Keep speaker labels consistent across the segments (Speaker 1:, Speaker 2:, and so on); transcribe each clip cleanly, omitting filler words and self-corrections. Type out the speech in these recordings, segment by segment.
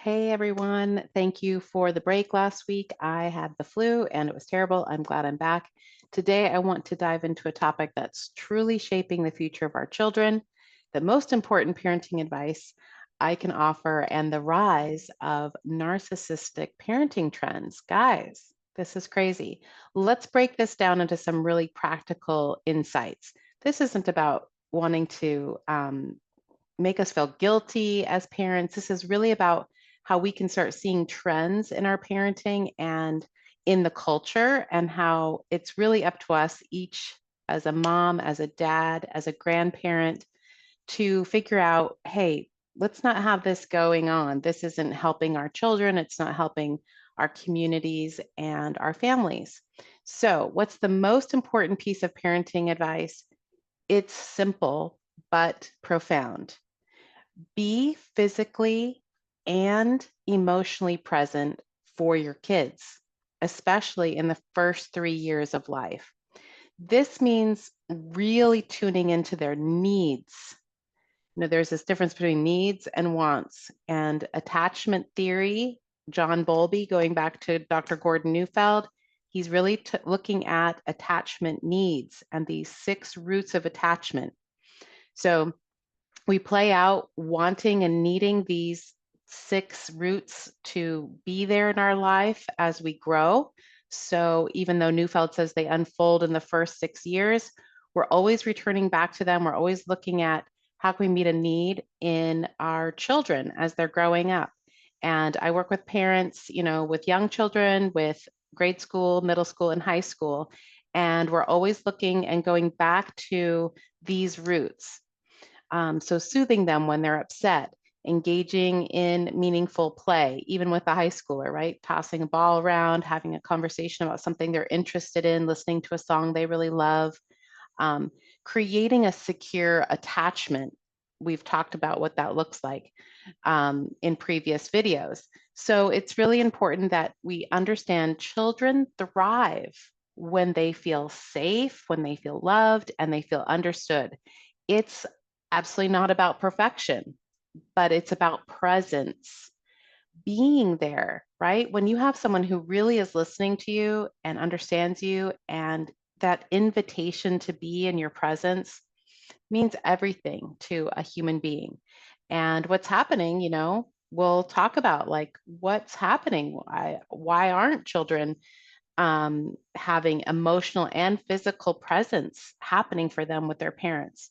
Speaker 1: Hey everyone, thank you for the break last week. I had the flu and it was terrible. I'm glad I'm back. Today, I want to dive into a topic that's truly shaping the future of our children, the most important parenting advice I can offer, and the rise of narcissistic parenting trends. Guys, this is crazy. Let's break this down into some really practical insights. This isn't about wanting to make us feel guilty as parents. This is really about how we can start seeing trends in our parenting and in the culture, and how it's really up to us each as a mom, as a dad, as a grandparent to figure out, hey, let's not have this going on. This isn't helping our children. It's not helping our communities and our families. So, what's the most important piece of parenting advice? It's simple but profound. Be physically and emotionally present for your kids, especially in the first 3 years of life. This means really tuning into their needs. There's this difference between needs and wants, and attachment theory, John Bowlby, going back to Dr. Gordon Neufeld, he's really looking at attachment needs and these 6 roots of attachment. So we play out wanting and needing these 6 roots to be there in our life as we grow. So even though Neufeld says they unfold in the first 6 years, we're always returning back to them. We're always looking at how can we meet a need in our children as they're growing up. And I work with parents, with young children, with grade school, middle school, and high school. And we're always looking and going back to these roots. So soothing them when they're upset, engaging in meaningful play, even with a high schooler, right? Tossing a ball around, having a conversation about something they're interested in, listening to a song they really love, creating a secure attachment. We've talked about what that looks like in previous videos. So it's really important that we understand children thrive when they feel safe, when they feel loved, and they feel understood. It's absolutely not about perfection, but it's about presence, being there, right? When you have someone who really is listening to you and understands you, and that invitation to be in your presence means everything to a human being. And what's happening, we'll talk about like what's happening. Why aren't children having emotional and physical presence happening for them with their parents?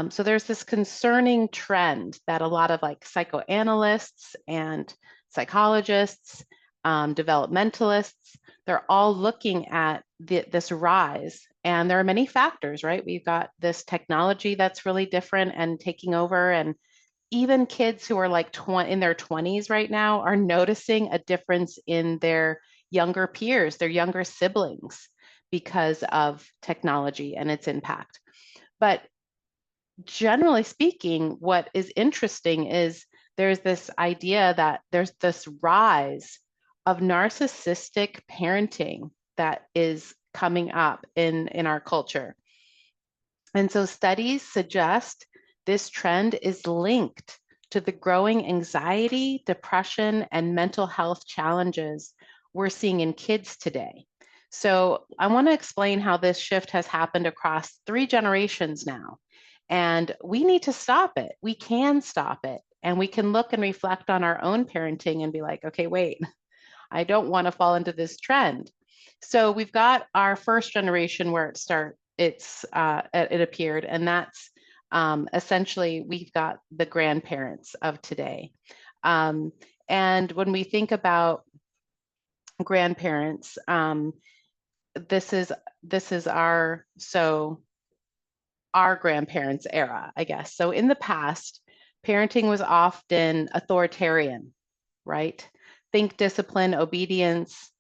Speaker 1: So there's this concerning trend that a lot of like psychoanalysts and psychologists, developmentalists, they're all looking at this rise. And there are many factors, right? We've got this technology that's really different and taking over. And even kids who are like in their 20s right now are noticing a difference in their younger peers, their younger siblings, because of technology and its impact. But generally speaking, what is interesting is there's this idea that there's this rise of narcissistic parenting that is coming up in our culture. And so studies suggest this trend is linked to the growing anxiety, depression, and mental health challenges we're seeing in kids today. So I want to explain how this shift has happened across 3 generations now. And we need to stop it. We can stop it. And we can look and reflect on our own parenting and be like, okay, wait, I don't want to fall into this trend. So we've got our first generation where it appeared, and that's essentially we've got the grandparents of today. And when we think about grandparents, this is our grandparents' era, I guess. So in the past, parenting was often authoritarian, right? Think discipline, obedience,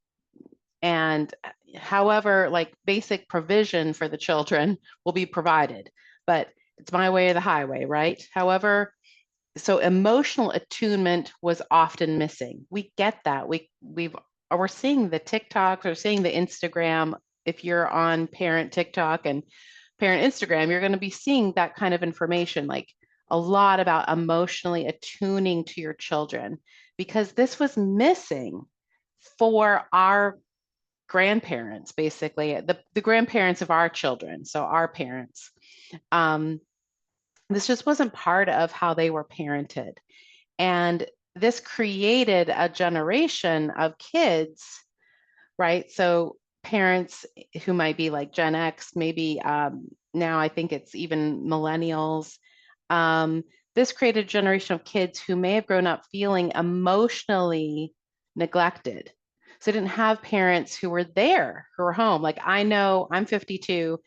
Speaker 1: and however, like basic provision for the children will be provided, but it's my way or the highway, right? However, so emotional attunement was often missing. We get that. We're seeing the TikToks, or seeing the Instagram. If you're on parent TikTok and parent Instagram, you're going to be seeing that kind of information. Like, a lot about emotionally attuning to your children, because this was missing for our grandparents, basically, the grandparents of our children, so our parents. Um, this just wasn't part of how they were parented. And this created a generation of kids, right? So parents who might be like Gen X, maybe now I think it's even millennials. Um, this created a generation of kids who may have grown up feeling emotionally neglected. So they didn't have parents who were there, who were home. Like I know I'm 52,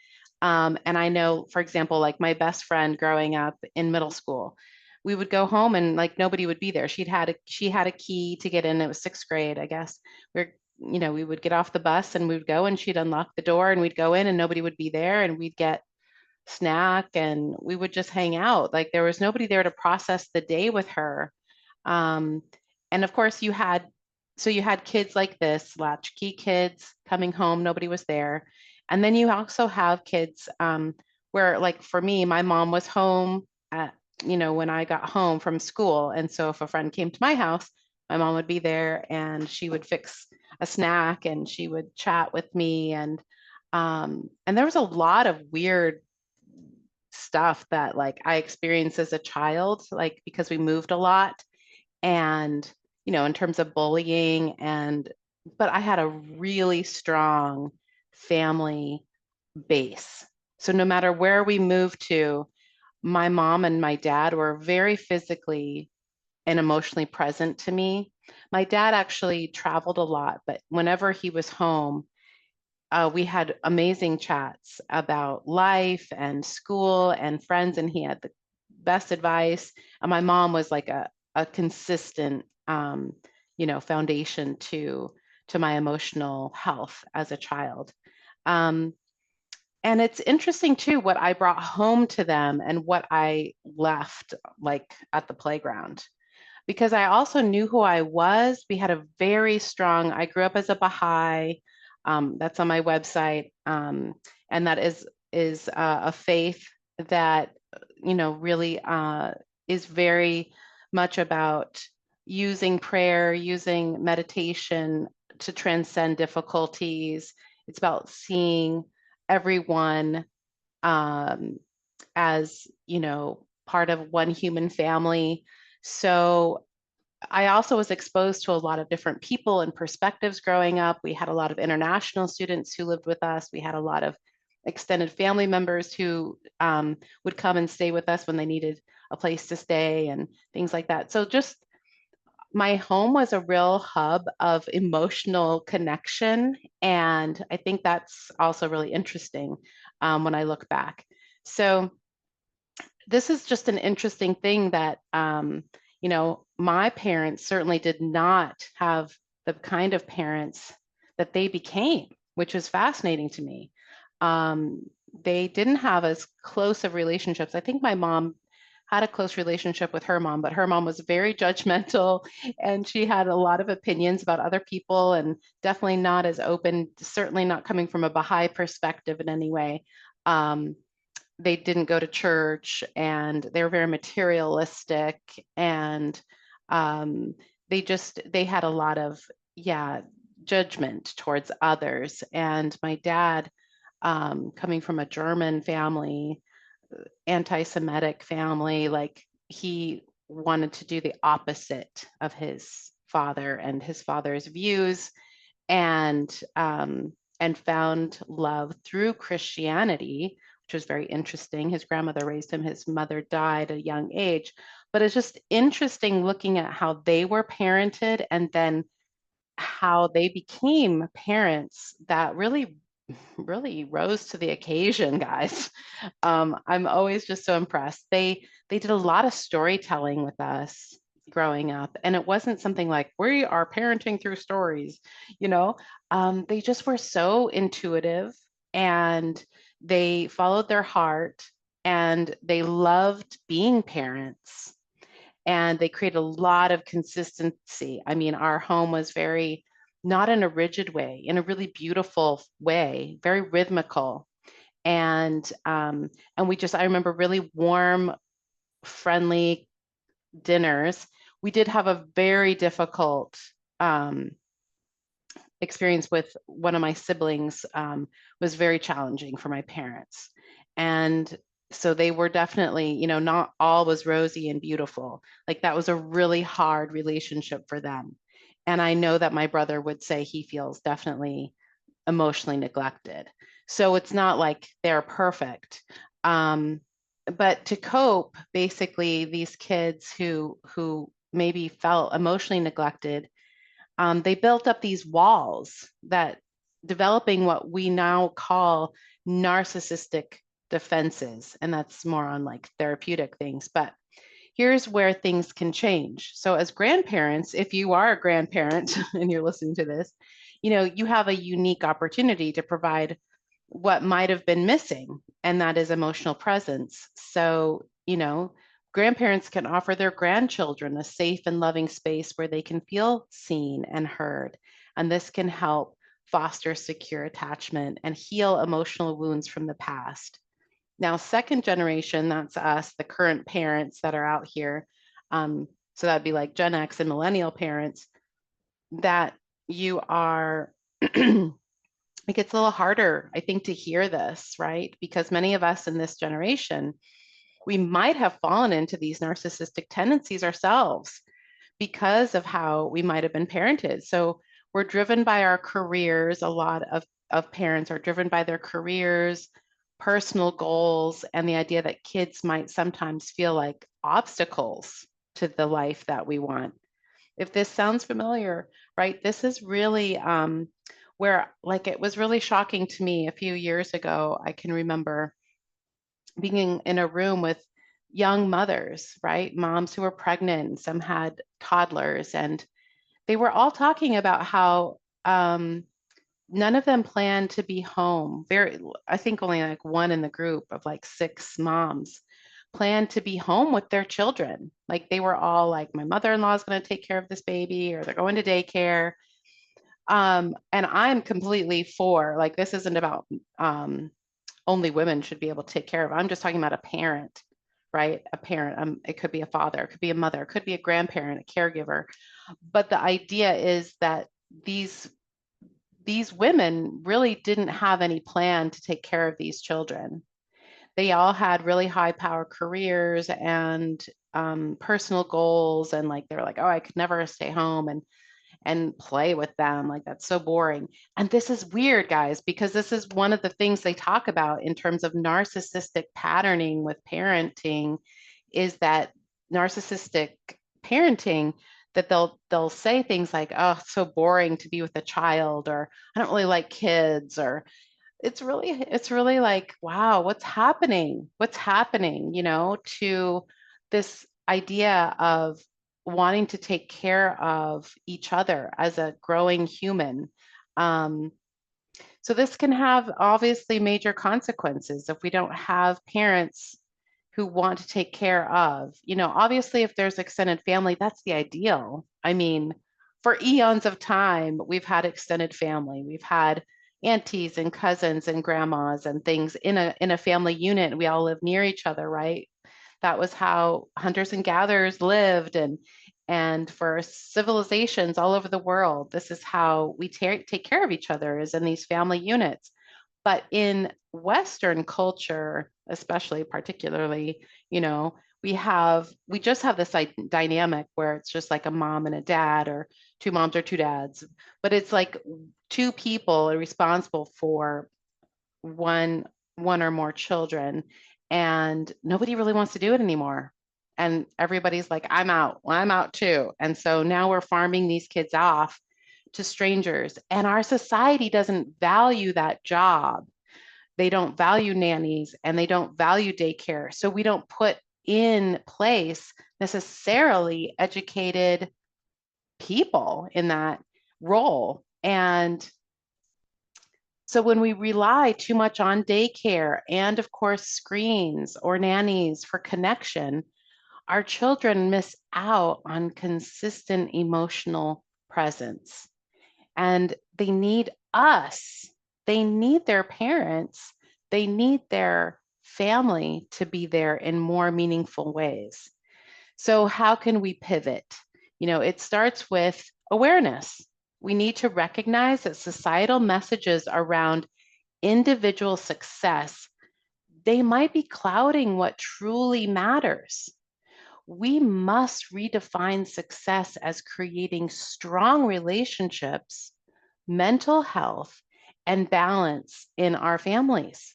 Speaker 1: and I know, for example, like my best friend growing up in middle school, we would go home and like nobody would be there. She had a key to get in. It was sixth grade, I guess. We're we would get off the bus and we'd go and she'd unlock the door and we'd go in and nobody would be there and we'd get snack and we would just hang out. Like there was nobody there to process the day with her. Um, and of course you had kids like this, latchkey kids coming home, nobody was there. And then you also have kids where like for me, my mom was home at, when I got home from school. And so if a friend came to my house, my mom would be there and she would fix a snack and she would chat with me. And there was a lot of weird stuff that like I experienced as a child, like because we moved a lot and, in terms of bullying but I had a really strong family base. So no matter where we moved to, my mom and my dad were very physically and emotionally present to me. My dad actually traveled a lot, but whenever he was home, we had amazing chats about life and school and friends, and he had the best advice. And my mom was like a consistent, foundation to my emotional health as a child. Um, and it's interesting too what I brought home to them and what I left like at the playground because I also knew who I was. We had a very strong, I grew up as a Baha'i. That's on my website. And that is a faith that, really is very much about using prayer, using meditation to transcend difficulties. It's about seeing everyone um, as, part of one human family. So I also was exposed to a lot of different people and perspectives growing up. We had a lot of international students who lived with us. We had a lot of extended family members who would come and stay with us when they needed a place to stay and things like that. So just my home was a real hub of emotional connection. And I think that's also really interesting when I look back. So this is just an interesting thing that, my parents certainly did not have the kind of parents that they became, which is fascinating to me. Um, they didn't have as close of relationships. I think my mom had a close relationship with her mom, but her mom was very judgmental and she had a lot of opinions about other people and definitely not as open, certainly not coming from a Baha'i perspective in any way. They didn't go to church and they were very materialistic and um, they had a lot of judgment towards others. And my dad, coming from a German family, anti-Semitic family, like he wanted to do the opposite of his father and his father's views, and found love through Christianity, which was very interesting. His grandmother raised him. His mother died at a young age, but it's just interesting looking at how they were parented and then how they became parents that really rose to the occasion, guys. I'm always just so impressed. They did a lot of storytelling with us growing up, and it wasn't something like we are parenting through stories, you know. They just were so intuitive, and they followed their heart, and they loved being parents, and they created a lot of consistency. I mean, our home was very not in a rigid way, in a really beautiful way, very rhythmical. And we just, I remember really warm friendly dinners. We did have a very difficult experience with one of my siblings, was very challenging for my parents. And so they were definitely, not all was rosy and beautiful. Like that was a really hard relationship for them. And I know that my brother would say he feels definitely emotionally neglected. So it's not like they're perfect. But to cope, basically, these kids who maybe felt emotionally neglected, they built up these walls that developing what we now call narcissistic defenses. And that's more on like therapeutic things. But here's where things can change. So as grandparents, if you are a grandparent and you're listening to this, you have a unique opportunity to provide what might have been missing, and that is emotional presence. So, grandparents can offer their grandchildren a safe and loving space where they can feel seen and heard. And this can help foster secure attachment and heal emotional wounds from the past. Now, second generation, that's us, the current parents that are out here. So that'd be like Gen X and millennial parents, that you are, it gets a little harder, I think, to hear this, right? Because many of us in this generation, we might have fallen into these narcissistic tendencies ourselves because of how we might have been parented. So we're driven by our careers. A lot of parents are driven by their careers, personal goals, and the idea that kids might sometimes feel like obstacles to the life that we want. If this sounds familiar, right, this is really where, like, it was really shocking to me a few years ago. I can remember being in a room with young mothers, right? Moms who were pregnant, some had toddlers, and they were all talking about how none of them planned to be home. I think only like one in the group of like 6 moms planned to be home with their children. Like they were all like, my mother-in-law is going to take care of this baby, or they're going to daycare. And I'm completely for, like, this isn't about only women should be able to take care of. I'm just talking about a parent, right? A parent. It could be a father, it could be a mother, it could be a grandparent, a caregiver. But the idea is that these women really didn't have any plan to take care of these children. They all had really high power careers and personal goals, and like they're like, oh, I could never stay home and play with them. Like that's so boring. And this is weird, guys, because this is one of the things they talk about in terms of narcissistic patterning with parenting, is that narcissistic parenting, that they'll say things like, oh, it's so boring to be with a child, or I don't really like kids, or it's really like, wow, what's happening, to this idea of wanting to take care of each other as a growing human. Um, so this can have obviously major consequences if we don't have parents who want to take care of, obviously if there's extended family, that's the ideal. I mean, for eons of time, we've had extended family. We've had aunties and cousins and grandmas and things in a family unit. We all live near each other, right? That was how hunters and gatherers lived, and for civilizations all over the world, this is how we take care of each other, is in these family units. But in Western culture, especially particularly, we just have this like dynamic where it's just like a mom and a dad, or 2 moms or 2 dads, but it's like 2 people are responsible for one or more children, and nobody really wants to do it anymore. And everybody's like, I'm out. Well, I'm out too. And so now we're farming these kids off to strangers, and our society doesn't value that job. They don't value nannies, and they don't value daycare. So we don't put in place necessarily educated people in that role. And so when we rely too much on daycare and, of course, screens or nannies for connection, our children miss out on consistent emotional presence. And they need us. They need their parents. They need their family to be there in more meaningful ways. So how can we pivot? It starts with awareness. We need to recognize that societal messages around individual success, they might be clouding what truly matters. We must redefine success as creating strong relationships, mental health, and balance in our families.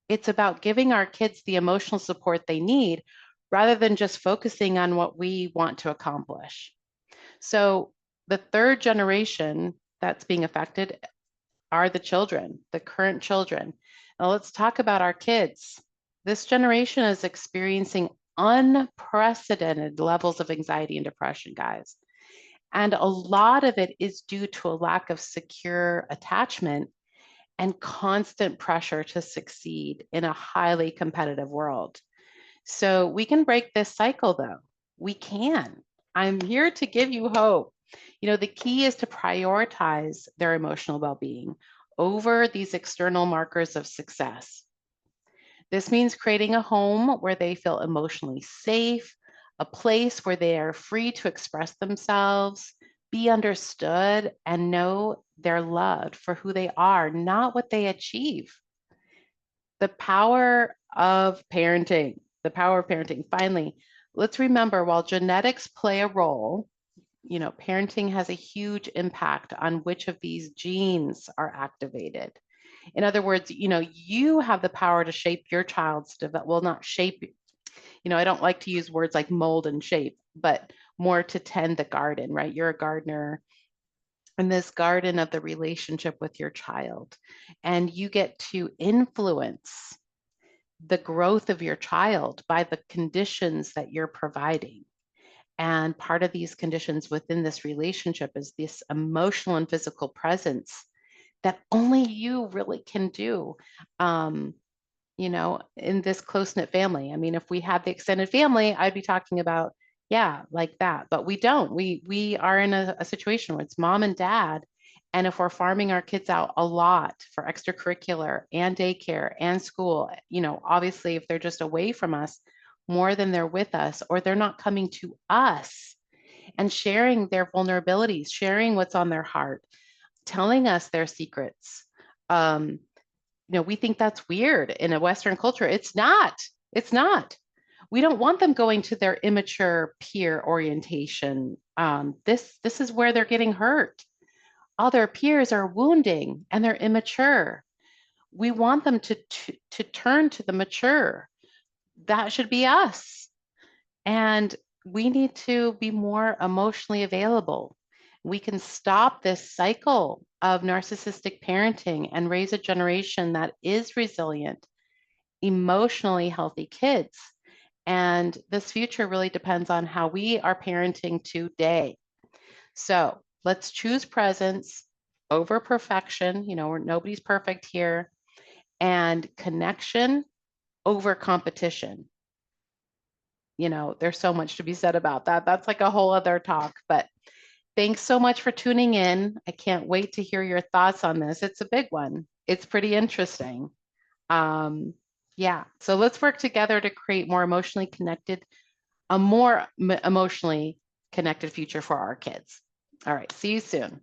Speaker 1: It's about giving our kids the emotional support they need rather than just focusing on what we want to accomplish. So, the third generation that's being affected are the children, the current children. Now, let's talk about our kids. This generation is experiencing unprecedented levels of anxiety and depression, guys. And a lot of it is due to a lack of secure attachment and constant pressure to succeed in a highly competitive world. So we can break this cycle, though. We can. I'm here to give you hope. The key is to prioritize their emotional well being over these external markers of success. This means creating a home where they feel emotionally safe, a place where they are free to express themselves, be understood, and know they're loved for who they are, not what they achieve. The power of parenting, the power of parenting. Finally, let's remember while genetics play a role, parenting has a huge impact on which of these genes are activated. In other words, you have the power to shape your child's development. Well, not shape, I don't like to use words like mold and shape, but more to tend the garden, right? You're a gardener in this garden of the relationship with your child, and you get to influence the growth of your child by the conditions that you're providing. And part of these conditions within this relationship is this emotional and physical presence that only you really can do, in this close-knit family. I mean, if we had the extended family, I'd be talking about, yeah, like that, but we don't. We are in a situation where it's mom and dad. And if we're farming our kids out a lot for extracurricular and daycare and school, obviously if they're just away from us more than they're with us, or they're not coming to us and sharing their vulnerabilities, sharing what's on their heart, telling us their secrets. We think that's weird in a Western culture. It's not. It's not. We don't want them going to their immature peer orientation. This is where they're getting hurt. All their peers are wounding and they're immature. We want them to turn to the mature. That should be us. And we need to be more emotionally available. We can stop this cycle of narcissistic parenting and raise a generation that is resilient, emotionally healthy kids. And this future really depends on how we are parenting today. So let's choose presence over perfection. Nobody's perfect here. And connection over competition. There's so much to be said about that. That's like a whole other talk, but thanks so much for tuning in. I can't wait to hear your thoughts on this. It's a big one. It's pretty interesting. Yeah, so let's work together to create a more emotionally connected future for our kids. All right, see you soon.